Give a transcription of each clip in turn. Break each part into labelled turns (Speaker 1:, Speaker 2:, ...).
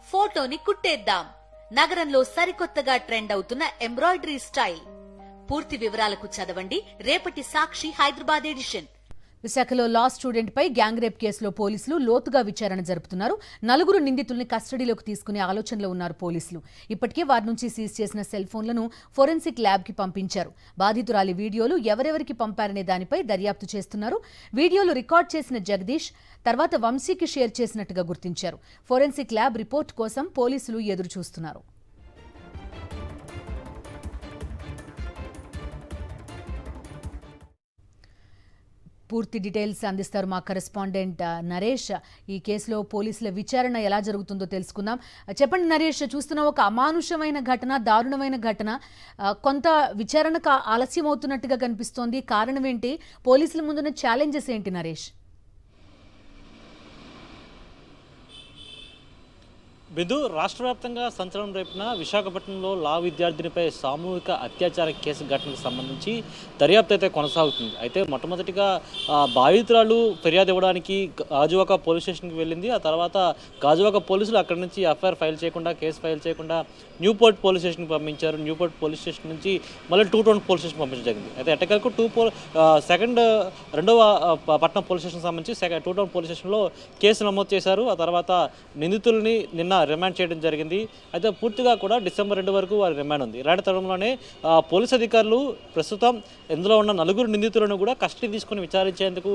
Speaker 1: ఫోటోని కుట్టేద్దాం. నగరంలో సరికొత్తగా ట్రెండ్ అవుతున్న ఎంబ్రాయిడరీ స్టైల్. పూర్తి వివరాలకు చదవండి రేపటి సాక్షి హైదరాబాద్ ఎడిషన్.
Speaker 2: విశాఖలో లా స్టూడెంట్ పై గ్యాంగ్ రేప్ కేసులో పోలీసులు లోతుగా విచారణ జరుపుతున్నారు. 4 నిందితుల్ని కస్టడీలోకి తీసుకునే ఆలోచనలో ఉన్నారు పోలీసులు. ఇప్పటికే వారి నుంచి సీజ్ చేసిన సెల్ ఫోన్లను ఫోరెన్సిక్ ల్యాబ్ కి పంపించారు. బాధితురాలి వీడియోలు ఎవరెవరికి పంపారనే దానిపై దర్యాప్తు చేస్తున్నారు. వీడియోలు రికార్డ్ చేసిన జగదీష్ తర్వాత వంశీకి షేర్ చేసినట్టుగా గుర్తించారు. ఫోరెన్సిక్ ల్యాబ్ రిపోర్ట్ కోసం పోలీసులు ఎదురు చూస్తున్నారు. పూర్తి డీటెయిల్స్ అందిస్తారు మా కరెస్పాండెంట్ నరేష్. ఈ కేసులో పోలీసుల విచారణ ఎలా జరుగుతుందో తెలుసుకుందాం. చెప్పండి నరేష్, చూస్తున్న ఒక అమానుషమైన ఘటన, దారుణమైన ఘటన, కొంత విచారణకు ఆలస్యం అవుతున్నట్టుగా కనిపిస్తోంది. కారణం ఏంటి? పోలీసుల ముందున్న ఛాలెంజెస్ ఏంటి నరేష్?
Speaker 3: బిందు, రాష్ట్ర వ్యాప్తంగా సంచలనం రేపిన విశాఖపట్నంలో లా విద్యార్థినిపై సామూహిక అత్యాచార కేసు ఘటనకు సంబంధించి దర్యాప్తు అయితే కొనసాగుతుంది. అయితే మొట్టమొదటిగా బాధితురాలు ఫిర్యాదు ఇవ్వడానికి గాజువాక పోలీస్ స్టేషన్కి వెళ్ళింది. ఆ తర్వాత గాజువాక పోలీసులు అక్కడి నుంచి ఎఫ్ఐఆర్ ఫైల్ చేయకుండా, కేసు ఫైల్ చేయకుండా న్యూపోర్ట్ పోలీస్ స్టేషన్కి పంపించారు. న్యూపోర్ట్ పోలీస్ స్టేషన్ నుంచి మళ్ళీ 2 టౌన్ పోలీస్ స్టేషన్ పంపించడం జరిగింది. అయితే ఎట్టకేలకు రెండవ పట్నం పోలీస్ స్టేషన్ సంబంధించి 2 టౌన్ పోలీస్ స్టేషన్లో కేసు నమోదు చేశారు. ఆ తర్వాత నిందితుల్ని నిన్న రిమాండ్ చేయడం జరిగింది. అయితే పూర్తిగా కూడా డిసెంబర్ 2 వరకు వారి రిమాండ్ ఉంది. ఇలాంటి తరుణంలోనే పోలీసు అధికారులు ప్రస్తుతం ఇందులో ఉన్న 4 నిందితులను కూడా కస్టడీ తీసుకుని విచారించేందుకు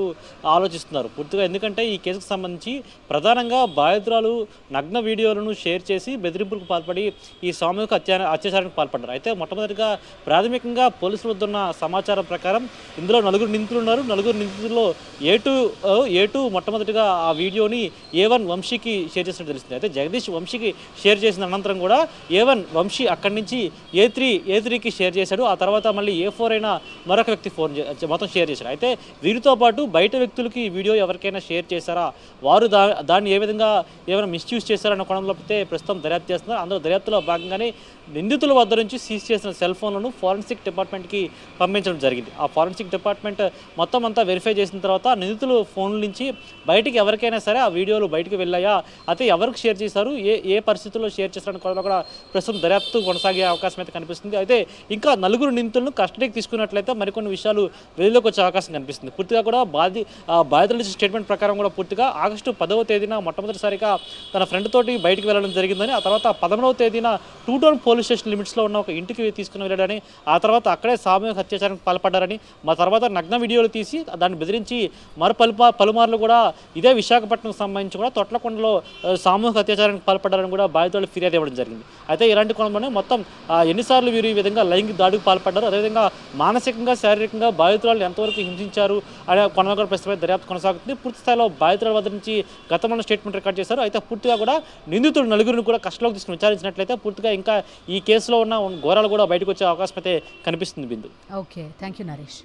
Speaker 3: ఆలోచిస్తున్నారు పూర్తిగా. ఎందుకంటే ఈ కేసుకు సంబంధించి ప్రధానంగా బాధితురాలు నగ్న వీడియోలను షేర్ చేసి బెదిరింపులకు పాల్పడి ఈ సామూహిక అత్యాచారానికి పాల్పడ్డారు. అయితే మొట్టమొదటిగా ప్రాథమికంగా పోలీసుల వద్ద ఉన్న సమాచారం ప్రకారం ఇందులో 4 నిందితులు ఉన్నారు. 4 నిందితుల్లో A2 మొట్టమొదటిగా ఆ వీడియోని A1 వంశీకి షేర్ చేసినట్టు తెలిసింది. అయితే జగదీష్ వంశీకి షేర్ చేసిన అనంతరం కూడా A1 వంశీ అక్కడి నుంచి A3కి షేర్ చేశాడు. ఆ తర్వాత మళ్ళీ A4 అయినా మరొక వ్యక్తి మొత్తం షేర్ చేశాడు. అయితే వీరితో పాటు బయట వ్యక్తులకి ఈ వీడియో ఎవరికైనా షేర్ చేశారా, వారు దాన్ని ఏ విధంగా ఏమైనా మిస్యూజ్ చేశారన్న కోణంలో అయితే ప్రస్తుతం దర్యాప్తు చేస్తున్నారు. అందులో దర్యాప్తులో భాగంగానే నిందితుల వద్ద నుంచి సీజ్ చేసిన సెల్ ఫోన్లను ఫోరెన్సిక్ డిపార్ట్మెంట్కి పంపించడం జరిగింది. ఆ ఫోరెన్సిక్ డిపార్ట్మెంట్ మొత్తం అంతా వెరిఫై చేసిన తర్వాత నిందితుల ఫోన్ల నుంచి బయటికి ఎవరికైనా సరే ఆ వీడియోలు బయటకు వెళ్ళాయా, అయితే ఎవరికి షేర్ చేశారు, ఏ పరిస్థితుల్లో షేర్ చేశారని కూడా ప్రస్తుతం దర్యాప్తు కొనసాగే అవకాశం అయితే కనిపిస్తుంది. అయితే ఇంకా 4 నిందితులను కస్టడీకి తీసుకున్నట్లయితే మరికొన్ని విషయాలు వెలుగులోకి వచ్చే అవకాశం కనిపిస్తుంది. పూర్తిగా కూడా బాధితుల స్టేట్మెంట్ ప్రకారం కూడా పూర్తిగా ఆగస్టు 10వ తేదీన మొట్టమొదటిసారిగా తన ఫ్రెండ్ తోటి బయటికి వెళ్ళడం జరిగిందని, ఆ తర్వాత 11వ తేదీన 2 టౌన్ పోలీస్ స్టేషన్ లిమిట్స్లో ఉన్న ఒక ఇంటికి తీసుకుని వెళ్ళాడని, ఆ తర్వాత అక్కడే సామూహిక అత్యాచారానికి పాల్పడ్డారని, మా తర్వాత నగ్న వీడియోలు తీసి దాన్ని బెదిరించి పలుమార్లు కూడా ఇదే విశాఖపట్నం సంబంధించి కూడా తొట్లకొండలో సామూహిక అత్యాచారానికి పాల్పడ్డారని కూడా బాధితులు ఫిర్యాదు ఇవ్వడం జరిగింది. అయితే ఇలాంటి కోణంలోనే మొత్తం ఎన్నిసార్లు వీరు ఈ విధంగా లైంగిక దాడికి పాల్పడ్డారు, అదేవిధంగా మానసికంగా శారీరకంగా బాధితురాలు ఎంతవరకు హింసించారు అనే కోణంలో కూడా ప్రస్తుతం దర్యాప్తు కొనసాగుతుంది. పూర్తి స్థాయిలో బాధితుల వద్ద నుంచి గతంలో స్టేట్మెంట్ రికార్డ్ చేశారు. అయితే పూర్తిగా కూడా నిందితులు 4 కూడా కస్టడీలోకి తీసుకుని విచారించినట్లయితే పూర్తిగా ఇంకా ఈ కేసులో ఉన్న ఘోరాలు కూడా బయటకు వచ్చే అవకాశం అయితే కనిపిస్తుంది. Bindu.
Speaker 2: Okay, thank you Naresh.